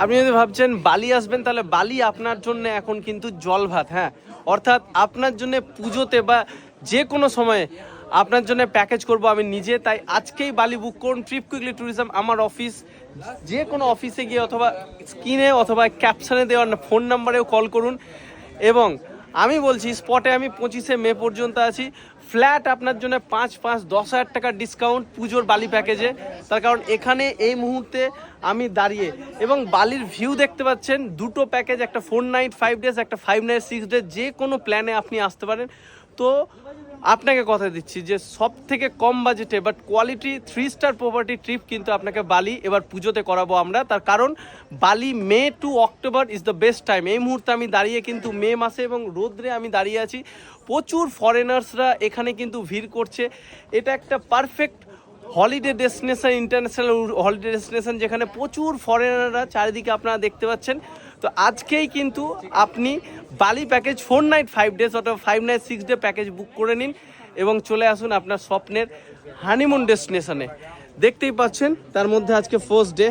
আপনি যদি ভাবছেন বালি আসবেন, তাহলে বালি আপনার জন্য এখন কিন্তু জল ভাত। হ্যাঁ, অর্থাৎ আপনার জন্য পুজোতে বা যে কোনো সময়ে আপনার জন্য প্যাকেজ করব আমি নিজে। তাই আজকেই বালি বুক করুন ট্রিপ কুইকলি ট্যুরিজম। আমার অফিস, যে কোনো অফিসে গিয়ে অথবা স্ক্রিনে অথবা ক্যাপশনে দেওয়া ফোন নাম্বারেও কল করুন। এবং আমি বলছি স্পটে আমি 25শে মে পর্যন্ত আছি। ফ্ল্যাট আপনার জন্য 5-10 হাজার টাকার ডিসকাউন্ট পুজোর বালি প্যাকেজে। তার কারণ এখানে এই মুহূর্তে আমি দাঁড়িয়ে এবং বালির ভিউ দেখতে পাচ্ছেন। দুটো প্যাকেজ, একটা 4 নাইট 5 ডেজ, একটা 5 নাইট 6 ডেজ, যে কোনো প্ল্যানে আপনি আসতে পারেন। তো আপনাকে কথা দিচ্ছি যে সব থেকে কম বাজেটে but quality 3 star property trip কিন্তু আপনাকে বালি এবার পুজোতে করাবো আমরা। তার কারণ Bali May to October is the best time. এই মুহূর্তে আমি দাঁড়িয়ে কিন্তু মে মাসে এবং রোদ্রে আমি দাঁড়িয়ে আছি। প্রচুর ফরেনার্সরা এখানে কিন্তু ভিড় করছে। এটা একটা perfect holiday destination, international holiday destination, যেখানে প্রচুর ফরেনাররা চারিদিকে আপনারা দেখতে পাচ্ছেন। তো আজকেই কিন্তু আপনি বালি প্যাকেজ 4 নাইট 5 ডেজ অথবা 5 নাইট 6 ডে প্যাকেজ বুক করে নিন এবং চলে আসুন আপনার স্বপ্নের হানিমুন ডেস্টিনেশনে। দেখতেই পাচ্ছেন তার মধ্যে আজকে ফার্স্ট ডে।